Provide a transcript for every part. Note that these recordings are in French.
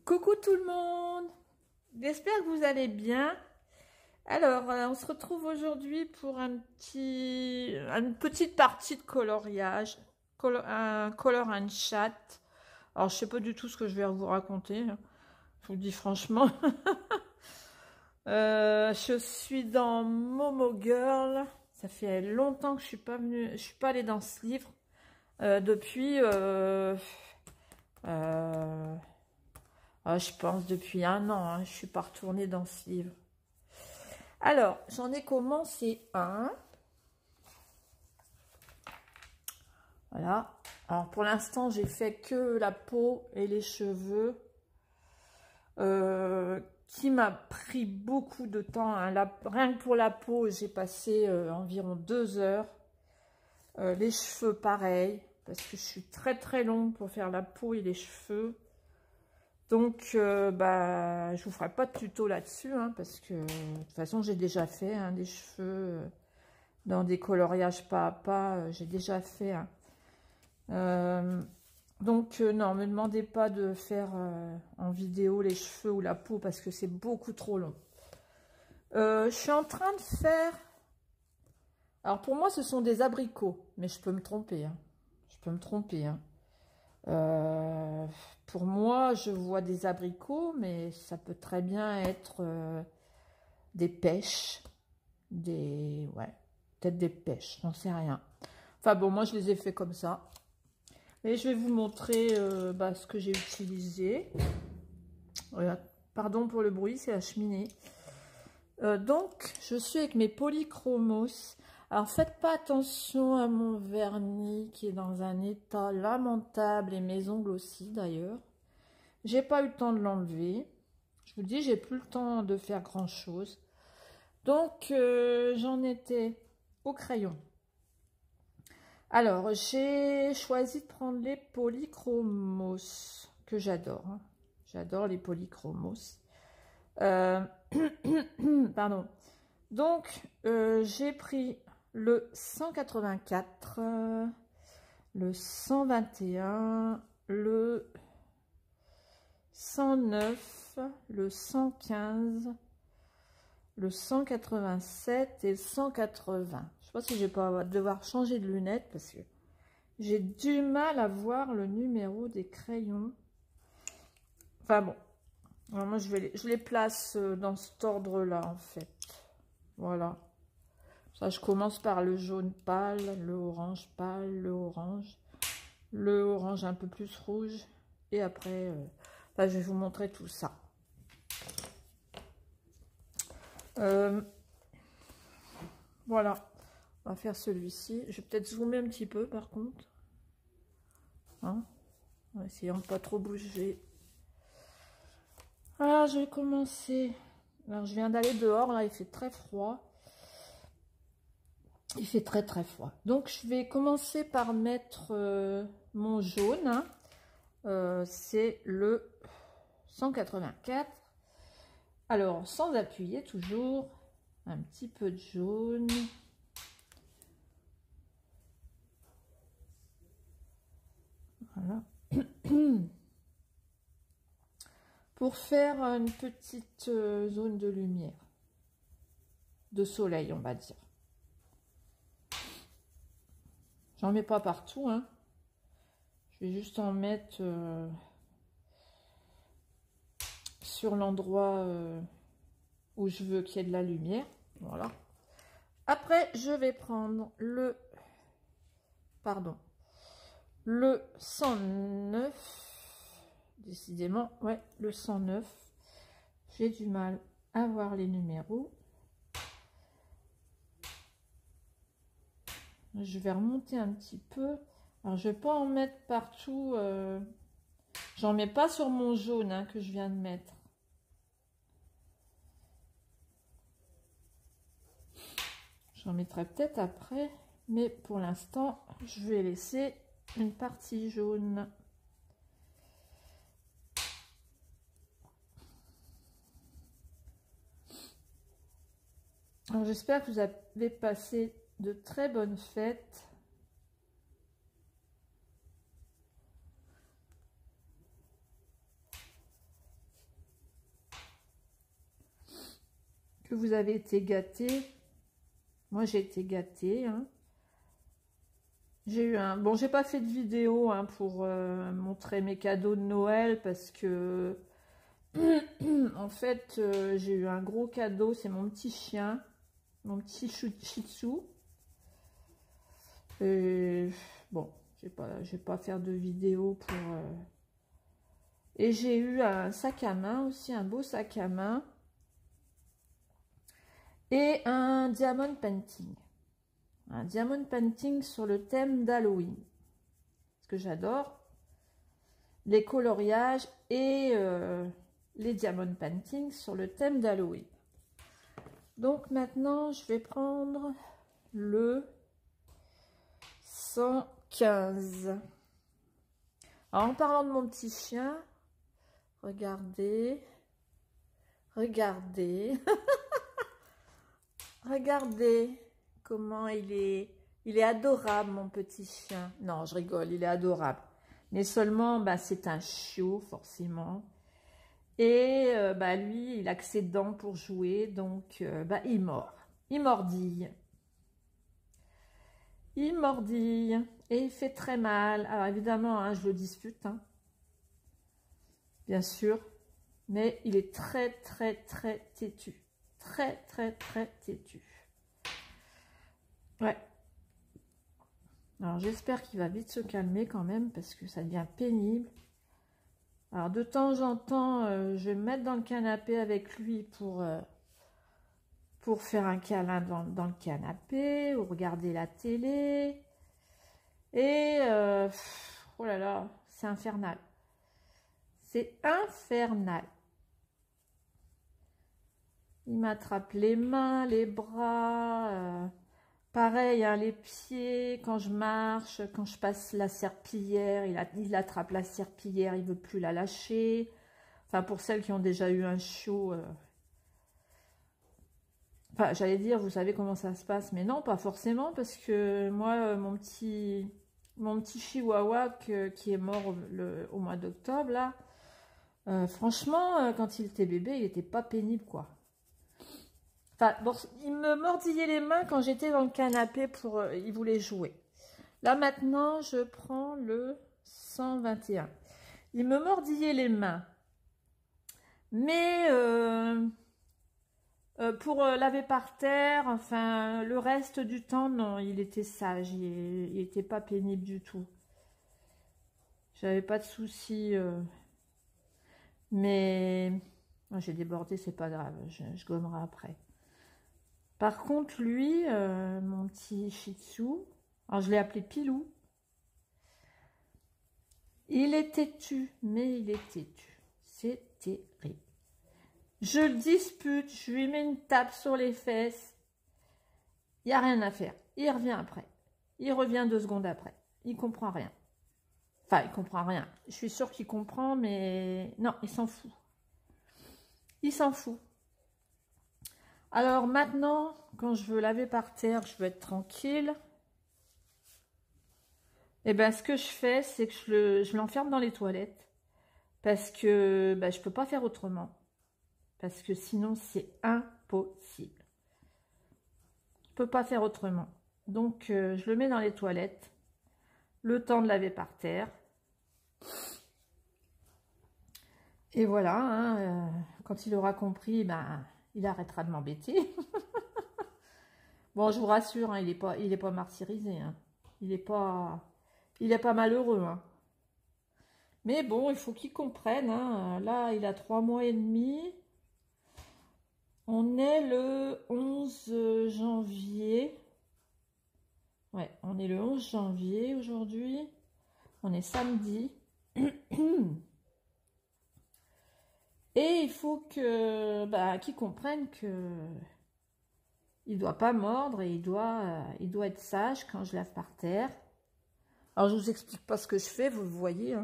Coucou tout le monde, j'espère que vous allez bien. Alors, on se retrouve aujourd'hui pour une petite partie de coloriage, un color and chat. Alors, je sais pas du tout ce que je vais vous raconter, hein. Je vous le dis franchement. Je suis dans Momo Girl. Ça fait longtemps que je suis pas allée dans ce livre depuis. Je pense depuis 1 an, hein, je suis pas retournée dans ce livre. Alors, j'en ai commencé un. Voilà. Alors, pour l'instant, j'ai fait que la peau et les cheveux. Qui m'a pris beaucoup de temps. Hein. Rien que pour la peau, j'ai passé environ 2 heures. Les cheveux, pareil. Parce que je suis très longue pour faire la peau et les cheveux. Donc, je vous ferai pas de tuto là-dessus, hein, parce que de toute façon, j'ai déjà fait des cheveux dans des coloriages pas à pas, j'ai déjà fait. Donc, non, me demandez pas de faire en vidéo les cheveux ou la peau, parce que c'est beaucoup trop long. Je suis en train de faire... Alors, pour moi, ce sont des abricots, mais je peux me tromper. Hein. Je peux me tromper, hein. Pour moi, je vois des abricots, mais ça peut très bien être des pêches, peut-être des pêches, j'en sais rien. Enfin bon, moi je les ai fait comme ça. Et je vais vous montrer ce que j'ai utilisé. Pardon pour le bruit, c'est la cheminée. Donc, je suis avec mes polychromos. Alors, faites pas attention à mon vernis qui est dans un état lamentable et mes ongles aussi d'ailleurs. J'ai pas eu le temps de l'enlever. Je vous dis, j'ai plus le temps de faire grand chose. Donc, j'en étais au crayon. Alors, j'ai choisi de prendre les polychromos que j'adore. Hein. J'adore les polychromos. Pardon. Donc, j'ai pris le 184, le 121, le 109, le 115, le 187 et le 180. Je sais pas si je vais pas devoir changer de lunettes parce que j'ai du mal à voir le numéro des crayons. Enfin bon. Alors moi, je les place dans cet ordre-là, en fait. Voilà. Ça, je commence par le jaune pâle, le orange pâle, le orange un peu plus rouge. Et après, je vais vous montrer tout ça. Voilà. On va faire celui-ci. Je vais peut-être zoomer un petit peu, par contre. Hein, en essayant de pas trop bouger. Alors, je vais commencer. Alors, je viens d'aller dehors. Là, il fait très froid. Il fait très froid. Donc, je vais commencer par mettre mon jaune. Hein. C'est le 184. Alors, sans appuyer, toujours un petit peu de jaune. Voilà. Pour faire une petite zone de lumière. De soleil, on va dire. J'en mets pas partout, hein. Je vais juste en mettre sur l'endroit où je veux qu'il y ait de la lumière. Voilà. Après, je vais prendre le 109. Décidément, ouais, le 109. J'ai du mal à voir les numéros. Je vais remonter un petit peu. Alors, je vais pas en mettre partout. J'en mets pas sur mon jaune hein, que je viens de mettre. J'en mettrai peut-être après. Mais pour l'instant, je vais laisser une partie jaune. Alors, j'espère que vous avez passé de très bonnes fêtes. que vous avez été gâtés. Moi, j'ai été gâtée. Hein. J'ai eu un... Bon, j'ai pas fait de vidéo hein, pour montrer mes cadeaux de Noël parce que... en fait, j'ai eu un gros cadeau. C'est mon petit chien. Mon petit shih tzu. Et bon, je vais pas faire de vidéo pour... Et j'ai eu un sac à main aussi, un beau sac à main. Et un diamond painting. Un diamond painting sur le thème d'Halloween. Ce que j'adore. Les coloriages et les diamond paintings sur le thème d'Halloween. Donc maintenant, je vais prendre le 115. Alors, en parlant de mon petit chien, regardez, regardez, regardez comment il est adorable mon petit chien. Non, je rigole, il est adorable. Mais seulement, bah, c'est un chiot forcément. Et bah, lui, il a que ses dents pour jouer, donc bah, il mord. Il mordille. Il mordille et il fait très mal. Alors évidemment, hein, je le dispute, hein, bien sûr, mais il est très, très, très têtu. Très, très, très têtu. Ouais. Alors j'espère qu'il va vite se calmer quand même parce que ça devient pénible. Alors de temps en temps, je vais me mettre dans le canapé avec lui pour faire un câlin dans le canapé ou regarder la télé. Et oh là là, c'est infernal. C'est infernal. Il m'attrape les mains, les bras, pareil, hein, les pieds, quand je marche, quand je passe la serpillière, il attrape la serpillière, il veut plus la lâcher. Enfin, pour celles qui ont déjà eu un chiot, enfin, j'allais dire, vous savez comment ça se passe, mais non, pas forcément, parce que moi, mon petit chihuahua qui est mort au mois d'octobre, là, franchement, quand il était bébé, il n'était pas pénible, quoi. Enfin, bon, il me mordillait les mains quand j'étais dans le canapé pour... il voulait jouer. Là, maintenant, je prends le 121. Il me mordillait les mains. Mais pour laver par terre, enfin, le reste du temps, non, il était sage. Il n'était pas pénible du tout. J'avais pas de soucis. Mais... j'ai débordé, c'est pas grave. Je gommerai après. Par contre, lui, mon petit shih tzu, alors je l'ai appelé Pilou. Il est têtu, mais il est têtu. C'est terrible. Je le dispute, je lui mets une tape sur les fesses. Il n'y a rien à faire. Il revient après. Il revient 2 secondes après. Il comprend rien. Enfin, il comprend rien. Je suis sûre qu'il comprend, mais non, il s'en fout. Il s'en fout. Alors maintenant, quand je veux laver par terre, je veux être tranquille. Et bien, ce que je fais, c'est que je l'enferme dans les toilettes. Parce que ben, je ne peux pas faire autrement. Parce que sinon, c'est impossible. Je ne peux pas faire autrement. Donc, je le mets dans les toilettes. Le temps de laver par terre. Et voilà, hein, quand il aura compris, ben, il arrêtera de m'embêter. Bon, je vous rassure, hein, il est pas martyrisé. Hein. Il est pas malheureux. Hein. Mais bon, il faut qu'il comprenne. Hein. Là, il a 3 mois et demi. On est le 11 janvier. Ouais, on est le 11 janvier aujourd'hui. On est samedi. Et il faut que qu'il comprenne que il doit pas mordre et il doit être sage quand je lave par terre. Alors je vous explique pas ce que je fais, vous le voyez.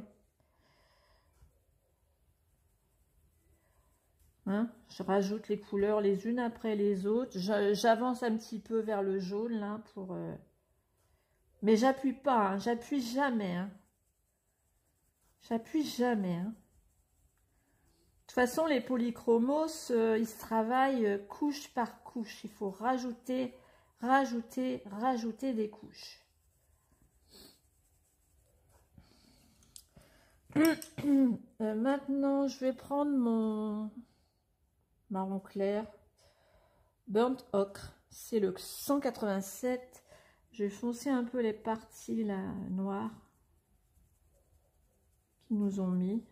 Hein, je rajoute les couleurs les unes après les autres. J'avance un petit peu vers le jaune là pour. Mais j'appuie pas, hein, j'appuie jamais. Hein. J'appuie jamais. Hein. De toute façon, les polychromos, ils se travaillent couche par couche. Il faut rajouter des couches. Maintenant, je vais prendre mon marron clair. Burnt Ocre. C'est le 187. Je vais foncer un peu les parties là, noires qu'ils nous ont mis.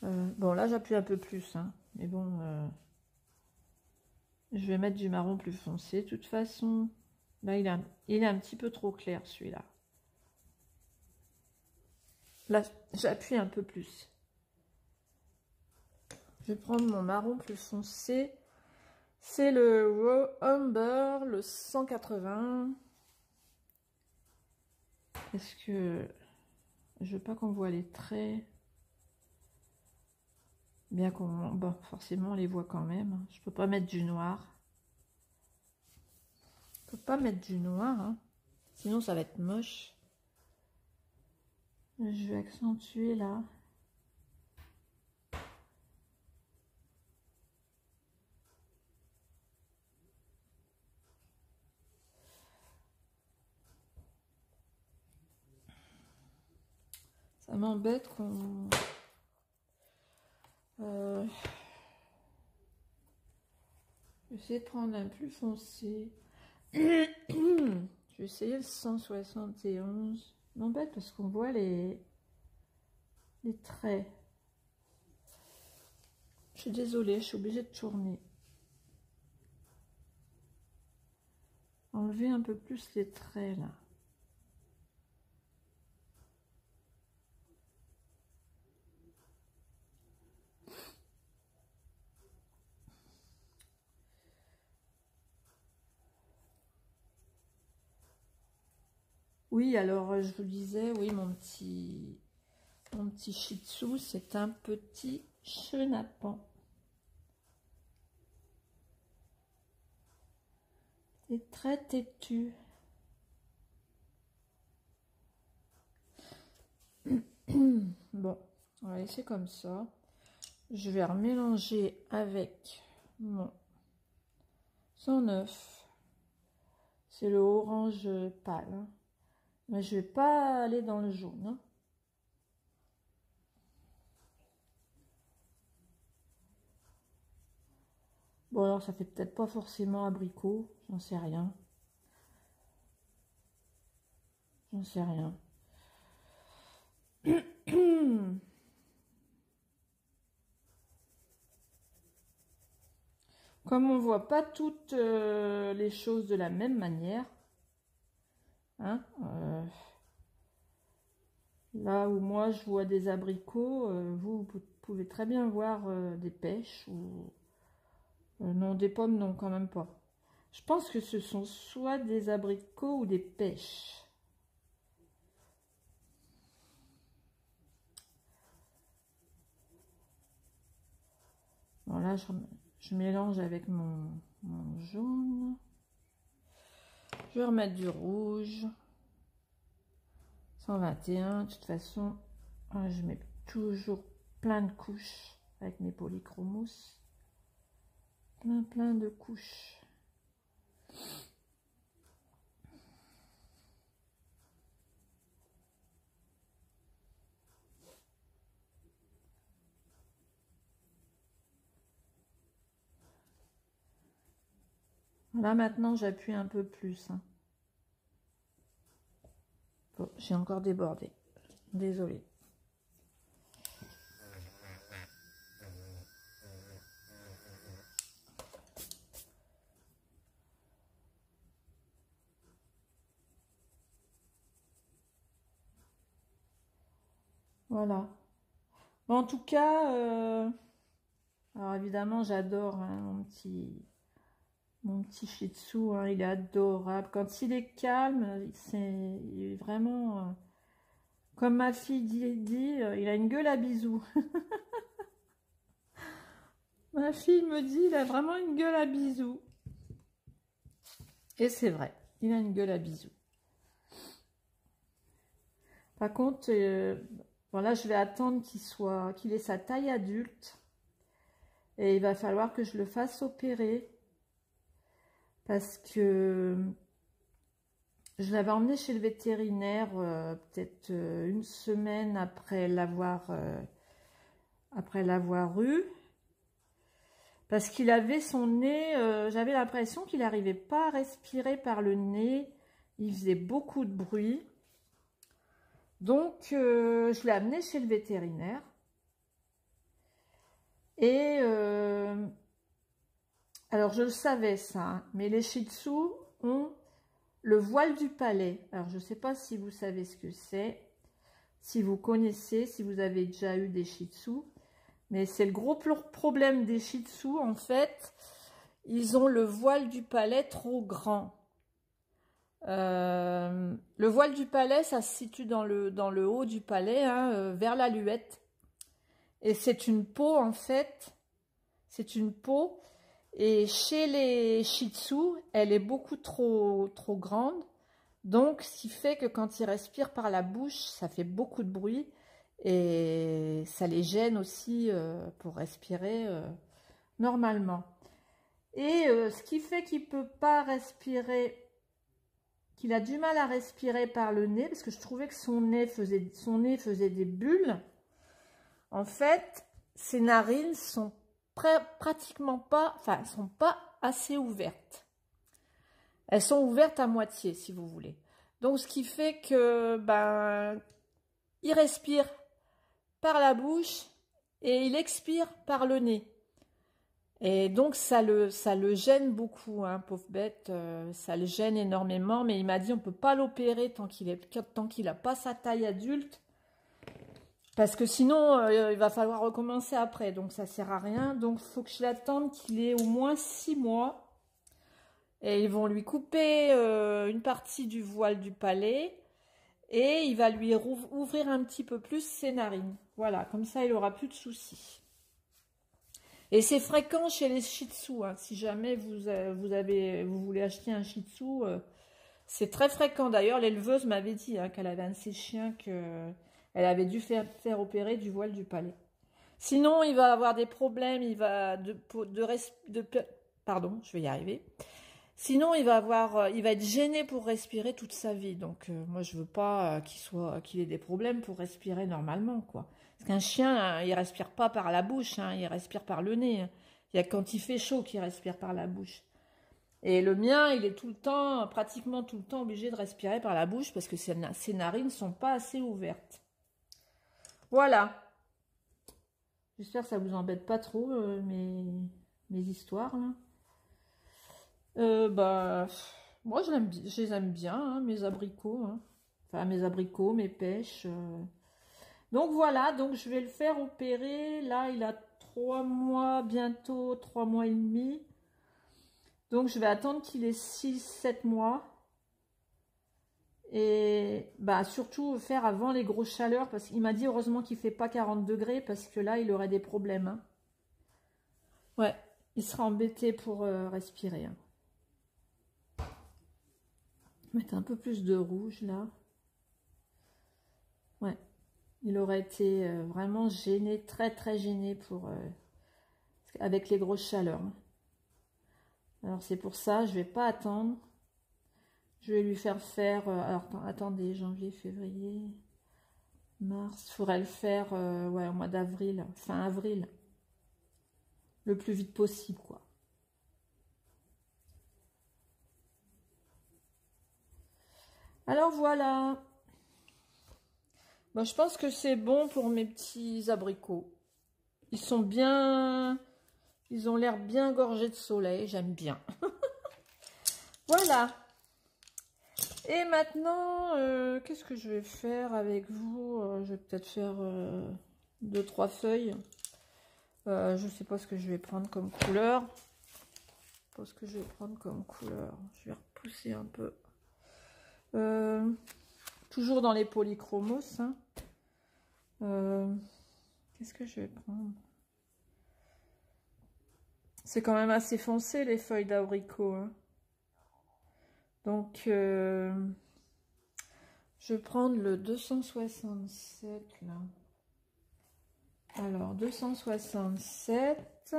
Bon, là, j'appuie un peu plus, hein, mais bon, je vais mettre du marron plus foncé. De toute façon, là, il est un petit peu trop clair, celui-là. Là, j'appuie un peu plus. Je vais prendre mon marron plus foncé. C'est le Raw Umber, le 180. Est-ce que... Je veux pas qu'on voit les traits. Bien qu'on... Bon, forcément, on les voit quand même. Je peux pas mettre du noir. Je peux pas mettre du noir, hein. Sinon ça va être moche. Je vais accentuer là. Ça m'embête qu'on... Je vais essayer de prendre un plus foncé. Je vais essayer le 171. M'embête parce qu'on voit les traits. Je suis désolée, je suis obligée de tourner. Enlever un peu plus les traits là. Oui, alors je vous disais, oui, mon petit Shih Tzu, c'est un petit chenapan. Il est très têtu. Bon, on va laisser comme ça. Je vais remélanger avec mon 109. C'est le orange pâle. Hein. Mais je vais pas aller dans le jaune. Hein. Bon, alors ça fait peut-être pas forcément abricot. J'en sais rien. J'en sais rien. Comme on voit pas toutes les choses de la même manière, hein, là où moi je vois des abricots, vous pouvez très bien voir des pêches ou non, des pommes, non, quand même pas. Je pense que ce sont soit des abricots ou des pêches. Bon, là, je mélange avec mon jaune. Je vais remettre du rouge. 121. De toute façon, je mets toujours plein de couches avec mes polychromos. Plein de couches. Là, maintenant, j'appuie un peu plus. Hein. Bon, j'ai encore débordé. Désolée. Voilà. Bon, en tout cas, alors évidemment, j'adore hein, mon petit Shih Tzu, hein, il est adorable. Quand il est calme, il est vraiment, comme ma fille dit, il a une gueule à bisous. Ma fille me dit, il a vraiment une gueule à bisous. Et c'est vrai, il a une gueule à bisous. Par contre, voilà, je vais attendre qu'il ait sa taille adulte. Et il va falloir que je le fasse opérer. Parce que je l'avais emmené chez le vétérinaire peut-être une semaine après l'avoir eu. Parce qu'il avait son nez, j'avais l'impression qu'il n'arrivait pas à respirer par le nez. Il faisait beaucoup de bruit. Donc, je l'ai amené chez le vétérinaire. Et, alors je le savais ça, hein, mais les Shih Tzu ont le voile du palais. Alors, je ne sais pas si vous savez ce que c'est, si vous connaissez, si vous avez déjà eu des Shih Tzu. Mais c'est le gros problème des Shih Tzu, en fait. Ils ont le voile du palais trop grand. Le voile du palais, ça se situe dans le haut du palais, hein, vers la luette. Et c'est une peau, en fait. C'est une peau. Et chez les Shih Tzu, elle est beaucoup trop grande. Donc, ce qui fait que quand ils respirent par la bouche, ça fait beaucoup de bruit. Et ça les gêne aussi pour respirer normalement. Et ce qui fait qu'il ne peut pas respirer, qu'il a du mal à respirer par le nez, parce que je trouvais que son nez faisait des bulles. En fait, ses narines sont pratiquement pas, enfin, sont pas assez ouvertes. Elles sont ouvertes à moitié, si vous voulez. Donc, ce qui fait que, ben, il respire par la bouche et il expire par le nez. Et donc, ça le gêne beaucoup, hein, pauvre bête. Ça le gêne énormément, mais il m'a dit on ne peut pas l'opérer tant qu'il n'a pas sa taille adulte. Parce que sinon, il va falloir recommencer après. Donc, ça ne sert à rien. Donc, il faut que je l'attende qu'il ait au moins 6 mois. Et ils vont lui couper une partie du voile du palais. Et il va lui ouvrir un petit peu plus ses narines. Voilà, comme ça, il n'aura plus de soucis. Et c'est fréquent chez les Shih Tzu. Hein. Si jamais vous voulez acheter un Shih Tzu, c'est très fréquent. D'ailleurs, l'éleveuse m'avait dit hein, qu'elle avait un de ses chiens qu'elle avait dû faire opérer du voile du palais. Sinon, il va avoir des problèmes. Pardon, je vais y arriver. Sinon, il va être gêné pour respirer toute sa vie. Donc, moi, je veux pas qu'il ait des problèmes pour respirer normalement, quoi. Parce qu'un chien, il respire pas par la bouche, hein, il respire par le nez. Hein. Il y a quand il fait chaud qu'il respire par la bouche. Et le mien, il est pratiquement tout le temps obligé de respirer par la bouche parce que ses narines sont pas assez ouvertes. Voilà. J'espère que ça vous embête pas trop, mes histoires, là. Moi je les aime bien, hein, mes abricots, hein. Enfin mes abricots, mes pêches. Donc voilà, donc je vais le faire opérer. Là, il a 3 mois, bientôt 3 mois et demi. Donc je vais attendre qu'il ait 6-7 mois. Et bah surtout faire avant les grosses chaleurs, parce qu'il m'a dit heureusement qu'il ne fait pas 40 degrés, parce que là, il aurait des problèmes. Hein. Ouais, il sera embêté pour respirer. Hein. Mettre un peu plus de rouge là. Ouais, il aurait été vraiment gêné, très gêné avec les grosses chaleurs. Alors c'est pour ça, je vais pas attendre. Je vais lui faire alors attendez, janvier, février, mars. Il faudrait le faire ouais, au mois d'avril, fin avril. Le plus vite possible, quoi. Alors voilà. Bon, je pense que c'est bon pour mes petits abricots. Ils sont bien... Ils ont l'air bien gorgés de soleil. J'aime bien. Voilà. Et maintenant, qu'est-ce que je vais faire avec vous? Je vais peut-être faire 2-3 feuilles. Je ne sais pas ce que je vais prendre comme couleur. Je sais pas ce que je vais prendre comme couleur. Je vais repousser un peu. Toujours dans les polychromos. Hein. Qu'est-ce que je vais prendre? C'est quand même assez foncé les feuilles d'abricot. Hein. Donc, Je vais prendre le 267 là. Alors 267.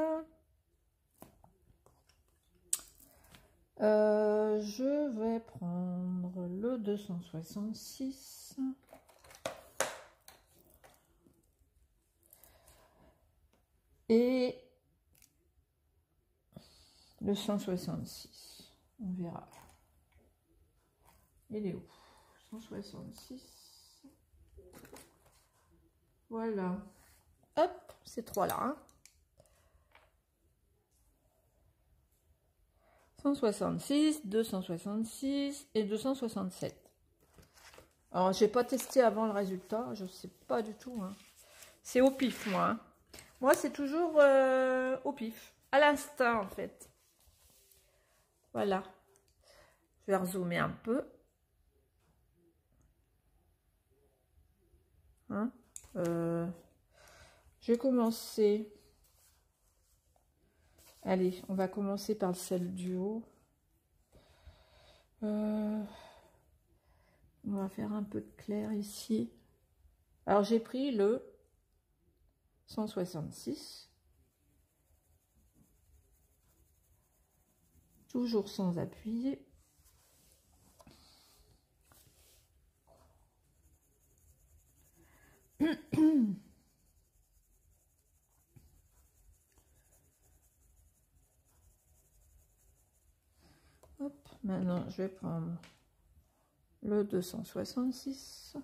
Je vais prendre le 266. Et le 166. On verra. Il est où? 166. Voilà. Hop, ces trois-là. Hein. 166, 266 et 267. Alors, j'ai pas testé avant le résultat. Je sais pas du tout. Hein. C'est au pif, moi. Hein. Moi, c'est toujours au pif. À l'instinct, en fait. Voilà. Je vais rezoomer un peu. Hein, je vais commencer. Allez, on va commencer par celle du haut. On va faire un peu de clair ici. Alors, j'ai pris le 166. Toujours sans appuyer. Hop, maintenant, je vais prendre le 266.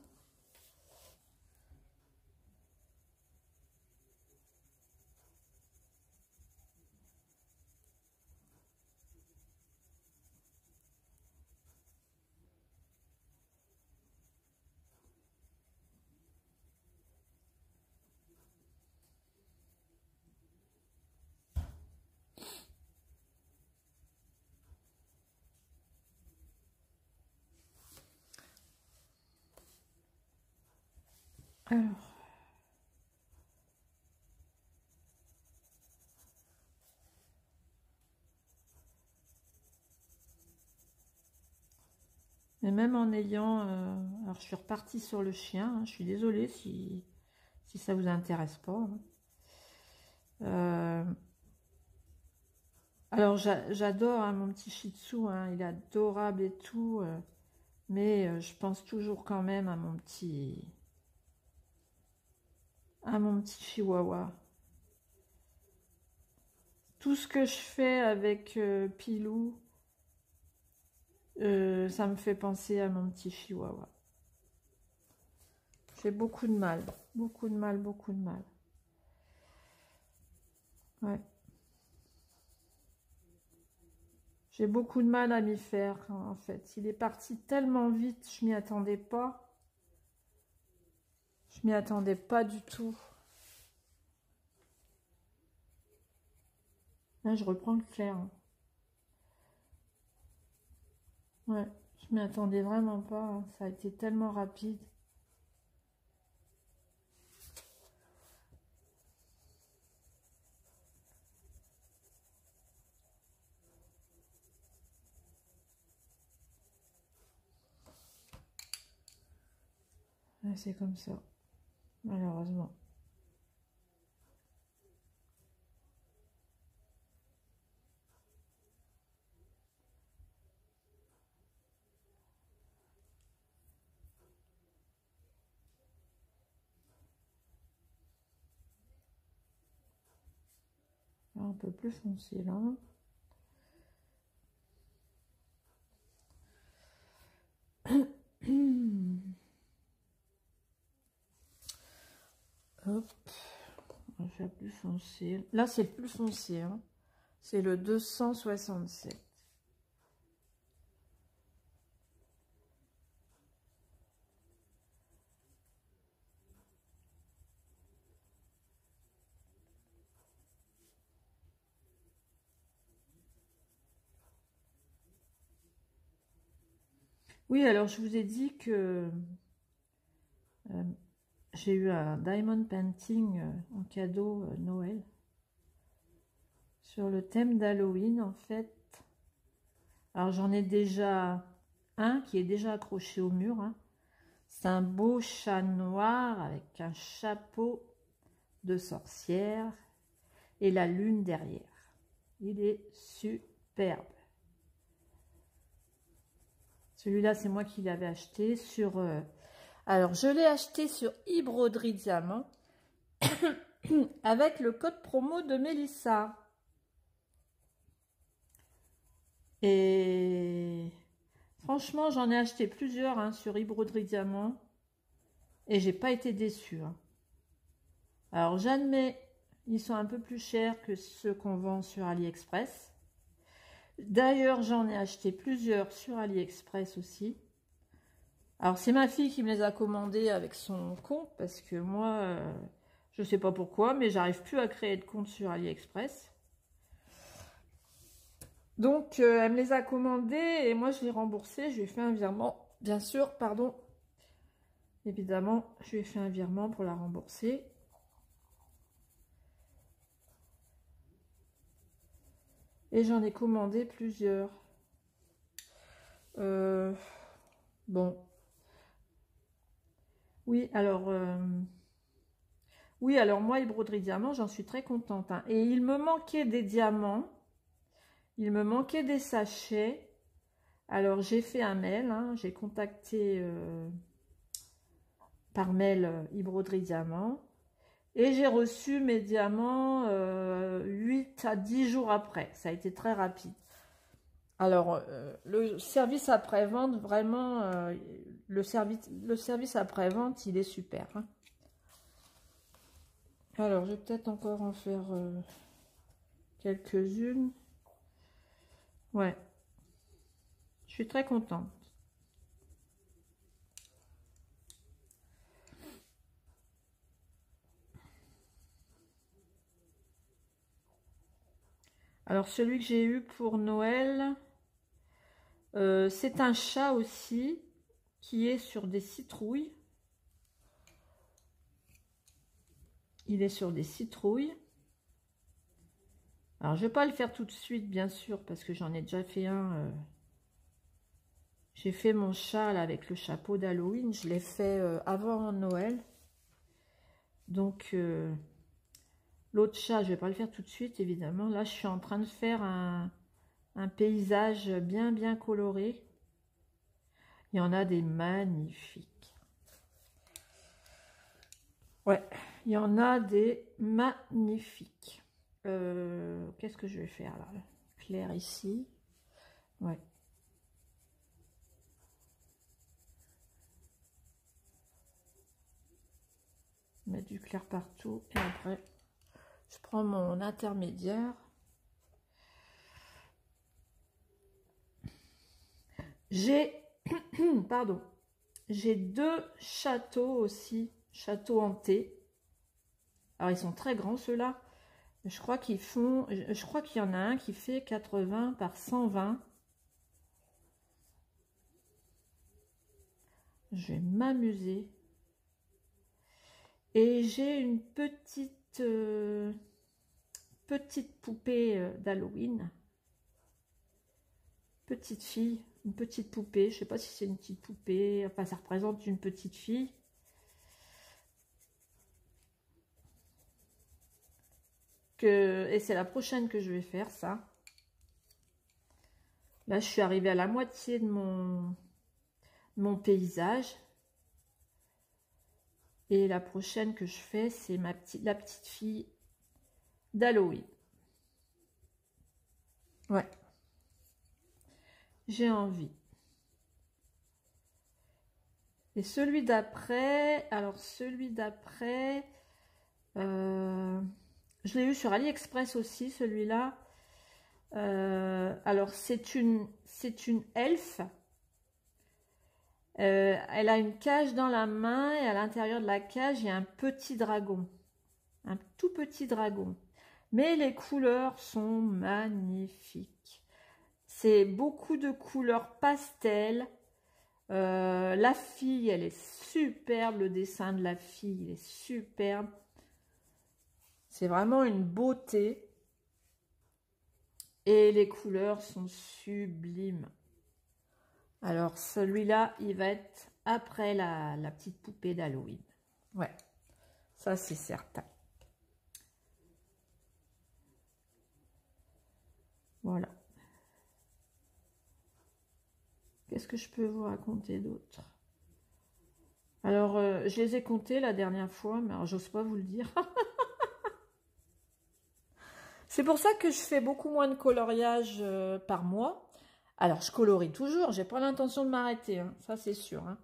Alors, mais même en ayant... alors, je suis repartie sur le chien. Hein, je suis désolée si ça vous intéresse pas. Hein. Alors, j'adore hein, mon petit Shih Tzu. Hein, il est adorable et tout. Mais je pense toujours quand même à mon petit Chihuahua. Tout ce que je fais avec Pilou, ça me fait penser à mon petit Chihuahua. J'ai beaucoup de mal, beaucoup de mal, beaucoup de mal. Ouais. J'ai beaucoup de mal à m'y faire, en fait. Il est parti tellement vite, je m'y attendais pas. Je m'y attendais pas du tout. Là, je reprends le clair. Hein. Ouais, je m'y attendais vraiment pas. Hein. Ça a été tellement rapide. Ouais, c'est comme ça, malheureusement. Là, un peu plus foncé, là. Hop, on va faire plus foncé. Là, c'est le plus foncé. Hein. C'est le 267. Oui, alors je vous ai dit que j'ai eu un diamond painting en cadeau Noël. Sur le thème d'Halloween, en fait. Alors, j'en ai déjà un qui est déjà accroché au mur. Hein. C'est un beau chat noir avec un chapeau de sorcière et la lune derrière. Il est superbe. Celui-là, c'est moi qui l'avais acheté sur... Alors, je l'ai acheté sur eBroderie Diamant avec le code promo de Mélissa. Et franchement, j'en ai acheté plusieurs hein, sur eBroderie Diamant et j'ai pas été déçue. Hein. Alors, j'admets, ils sont un peu plus chers que ceux qu'on vend sur AliExpress. D'ailleurs, j'en ai acheté plusieurs sur AliExpress aussi. Alors, c'est ma fille qui me les a commandés avec son compte parce que moi, je sais pas pourquoi, mais j'arrive plus à créer de compte sur AliExpress. Donc, elle me les a commandés et moi, je les ai remboursés. Je lui ai fait un virement, bien sûr, pardon. Évidemment, je lui ai fait un virement pour la rembourser. Et j'en ai commandé plusieurs. Bon. Oui, alors moi, les broderies diamants, j'en suis très contente. Hein. Et il me manquait des diamants. Il me manquait des sachets. Alors, j'ai fait un mail. Hein, j'ai contacté par mail eBroderie Diamant. Et j'ai reçu mes diamants 8 à 10 jours après. Ça a été très rapide. Alors, le service après-vente, vraiment, le service après-vente, il est super. Hein. Alors, je vais peut-être encore en faire quelques-unes. Ouais. Je suis très contente. Alors, celui que j'ai eu pour Noël, c'est un chat aussi qui est sur des citrouilles. Il est sur des citrouilles. Alors, je ne vais pas le faire tout de suite, bien sûr, parce que j'en ai déjà fait un. J'ai fait mon chat là, avec le chapeau d'Halloween. Je l'ai fait avant Noël. Donc, l'autre chat, je ne vais pas le faire tout de suite, évidemment. Là, je suis en train de faire un paysage bien coloré. Il y en a des magnifiques. Ouais, il y en a des magnifiques. Qu'est-ce que je vais faire là? Clair ici. Ouais. Mettre du clair partout. Et après, je prends mon intermédiaire. J'ai, pardon, j'ai 2 châteaux aussi, châteaux hantés. Alors, ils sont très grands, ceux-là. Je crois qu'ils font, je crois qu'il y en a un qui fait 80 par 120. Je vais m'amuser. Et j'ai une petite poupée d'Halloween. Petite fille, une petite poupée. Je ne sais pas si c'est une petite poupée. Enfin, ça représente une petite fille. Et c'est la prochaine que je vais faire, ça. Là, je suis arrivée à la moitié de mon paysage. Et la prochaine que je fais, c'est la petite fille d'Halloween. Ouais. J'ai envie. Et celui d'après, alors celui d'après, je l'ai eu sur AliExpress aussi, celui-là. Alors c'est une elfe. Elle a une cage dans la main et à l'intérieur de la cage, il y a un petit dragon. Un tout petit dragon. Mais les couleurs sont magnifiques. C'est beaucoup de couleurs pastel. La fille, elle est superbe. Le dessin de la fille, il est superbe. C'est vraiment une beauté. Et les couleurs sont sublimes. Alors, celui-là, il va être après la petite poupée d'Halloween. Ouais, ça c'est certain. Voilà. Qu'est-ce que je peux vous raconter d'autre? Alors, je les ai comptés la dernière fois, mais j'ose pas vous le dire. C'est pour ça que je fais beaucoup moins de coloriage par mois. Alors, je colorie toujours, j'ai pas l'intention de m'arrêter, hein, ça c'est sûr. Hein.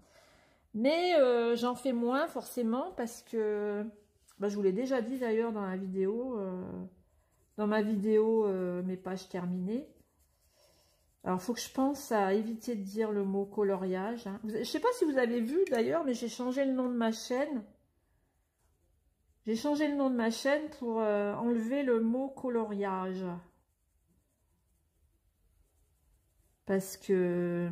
Mais j'en fais moins forcément parce que, bah, je vous l'ai déjà dit d'ailleurs dans la vidéo, dans ma vidéo mes pages terminées. Alors, il faut que je pense à éviter de dire le mot coloriage. Hein. Je ne sais pas si vous avez vu d'ailleurs, mais j'ai changé le nom de ma chaîne. J'ai changé le nom de ma chaîne pour enlever le mot coloriage. Parce que,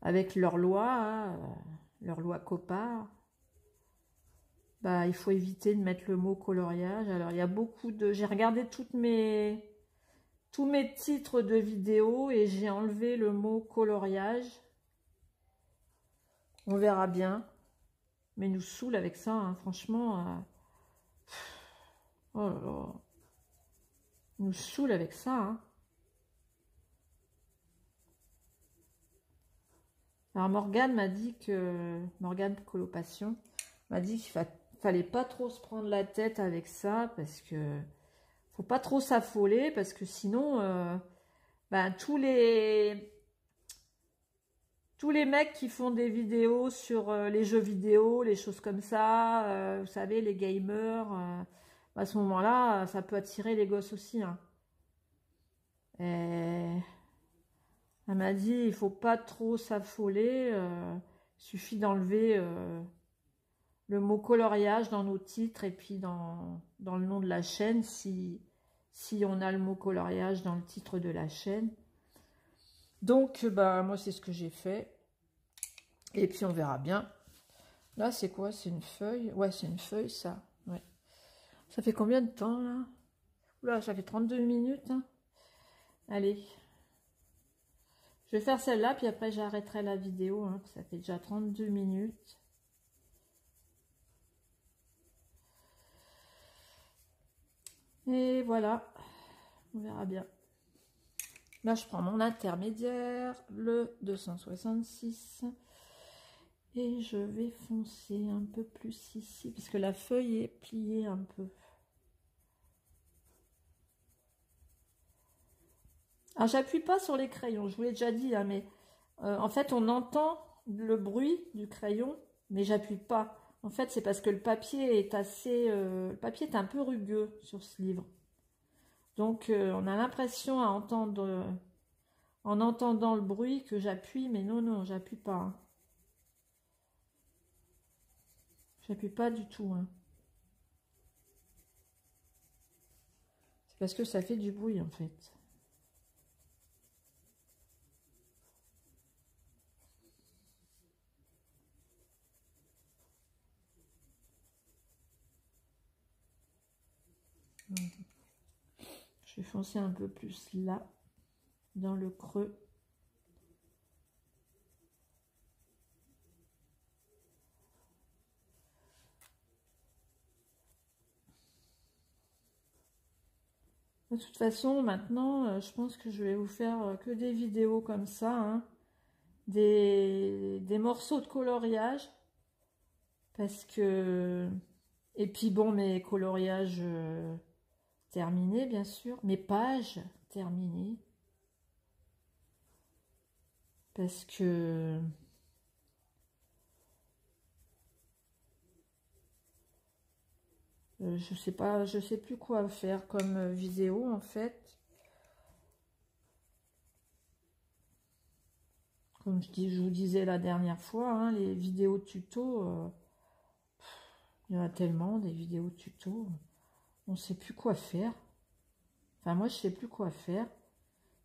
avec leur loi, hein, leur loi COPPA, bah, il faut éviter de mettre le mot coloriage. Alors, il y a beaucoup de... J'ai regardé tous mes titres de vidéos et j'ai enlevé le mot coloriage. On verra bien. Mais ils nous saoule avec ça, hein, franchement. Oh là là. Ils nous saoule avec ça. Hein. Alors Morgane m'a dit que... Morgane Colopassion m'a dit qu'il fallait pas trop se prendre la tête avec ça parce que... Faut pas trop s'affoler parce que sinon... ben, tous les mecs qui font des vidéos sur les jeux vidéo, les choses comme ça, vous savez, les gamers, à ce moment-là, ça peut attirer les gosses aussi. Hein. Et elle m'a dit, il faut pas trop s'affoler, il suffit d'enlever le mot coloriage dans nos titres et puis dans le nom de la chaîne, si on a le mot coloriage dans le titre de la chaîne. Donc, bah, moi, c'est ce que j'ai fait. Et puis, on verra bien. Là, c'est quoi? C'est une feuille? Ouais, c'est une feuille, ça. Ouais. Ça fait combien de temps, là? Oula, ça fait 32 minutes. Hein. Allez. Je vais faire celle-là, puis après, j'arrêterai la vidéo. Hein, ça fait déjà 32 minutes. Et voilà. On verra bien. Là, je prends mon intermédiaire, le 266. Et je vais foncer un peu plus ici, parce que la feuille est pliée un peu. Alors, j'appuie pas sur les crayons, je vous l'ai déjà dit, hein, mais en fait, on entend le bruit du crayon, mais j'appuie pas. En fait, c'est parce que le papier est assez... le papier est un peu rugueux sur ce livre. Donc, on a l'impression à entendre... en entendant le bruit que j'appuie, mais non, non, j'appuie pas. Hein. J'appuie pas du tout. Hein. C'est parce que ça fait du bruit, en fait. Je vais foncer un peu plus là, dans le creux. De toute façon, maintenant, je pense que je vais vous faire que des vidéos comme ça, hein, des morceaux de coloriage, parce que... Et puis bon, mes coloriages terminés, bien sûr, mes pages terminées, parce que... je sais pas, je sais plus quoi faire comme vidéo, en fait. Comme je vous disais la dernière fois, hein, les vidéos tuto, il y en a tellement, des vidéos tuto, on ne sait plus quoi faire. Enfin, moi, je sais plus quoi faire.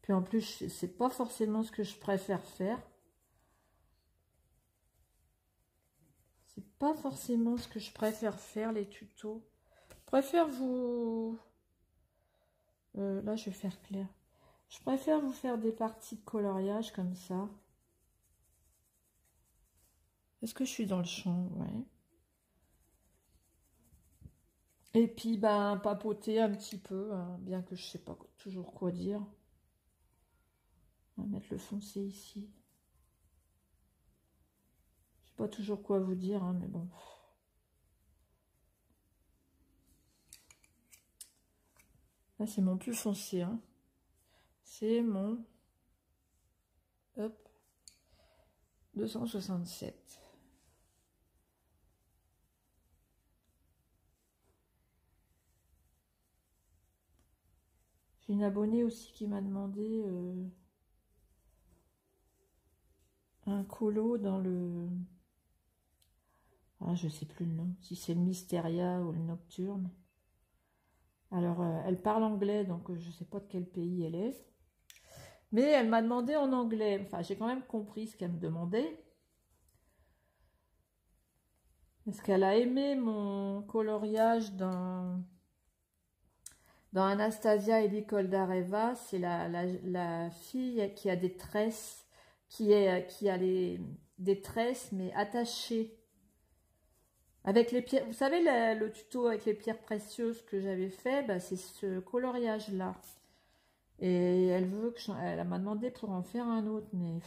Puis en plus, c'est pas forcément ce que je préfère faire. C'est pas forcément ce que je préfère faire, les tutos. Je préfère vous... là, je vais faire clair. Je préfère vous faire des parties de coloriage comme ça. Est-ce que je suis dans le champ? Ouais. Et puis, ben, papoter un petit peu, hein, bien que je sais pas toujours quoi dire. On va mettre le foncé ici. Je sais pas toujours quoi vous dire, hein, mais bon. Là, c'est mon plus foncé, hein. C'est mon... Hop. 267. J'ai une abonnée aussi qui m'a demandé un colo dans le... Ah, je sais plus le nom. Si c'est le Mysteria ou le Nocturne. Alors, elle parle anglais, donc je sais pas de quel pays elle est. Mais elle m'a demandé en anglais. Enfin, j'ai quand même compris ce qu'elle me demandait. Est-ce qu'elle a aimé mon coloriage dans Anastasia et l'école d'Areva? C'est la fille qui a des tresses, qui a des tresses, mais attachées. Avec les pierres, vous savez, le tuto avec les pierres précieuses que j'avais fait, bah, c'est ce coloriage-là. Et elle veut que elle m'a demandé pour en faire un autre, mais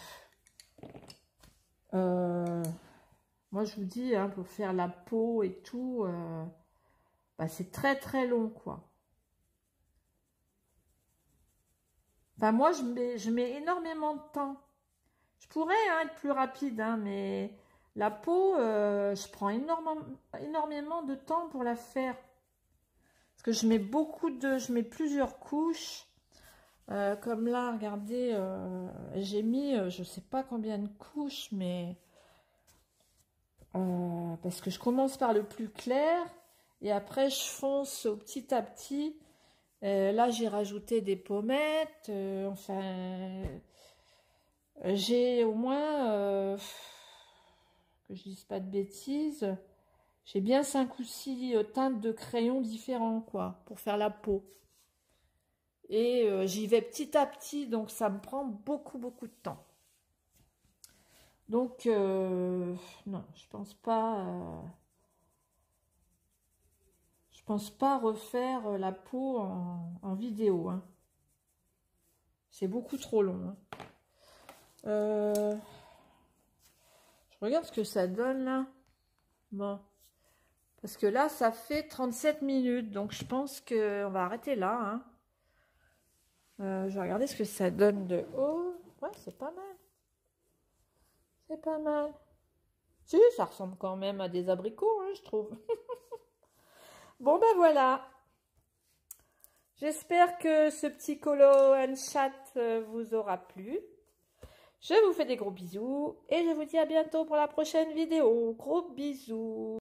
moi je vous dis, hein, pour faire la peau et tout, bah, c'est très très long, quoi. Enfin, moi je mets énormément de temps. Je pourrais être plus rapide, hein, mais la peau, je prends énormément de temps pour la faire. Parce que je mets plusieurs couches. Comme là, regardez, j'ai mis, je sais pas combien de couches, mais parce que je commence par le plus clair et après je fonce au petit à petit. Là, j'ai rajouté des pommettes. Enfin, j'ai au moins, que je dise pas de bêtises, j'ai bien 5 ou 6 teintes de crayon différents, quoi, pour faire la peau. Et j'y vais petit à petit, donc ça me prend beaucoup de temps. Donc, non, je pense pas refaire la peau en vidéo, hein. C'est beaucoup trop long, hein. Je regarde ce que ça donne, là. Bon. Parce que là, ça fait 37 minutes, donc je pense qu'on va arrêter là, hein. Je vais regarder ce que ça donne de haut. Ouais, c'est pas mal. C'est pas mal. Si, ça ressemble quand même à des abricots, hein, je trouve. Bon, ben voilà. J'espère que ce petit colo and chat vous aura plu. Je vous fais des gros bisous et je vous dis à bientôt pour la prochaine vidéo. Gros bisous.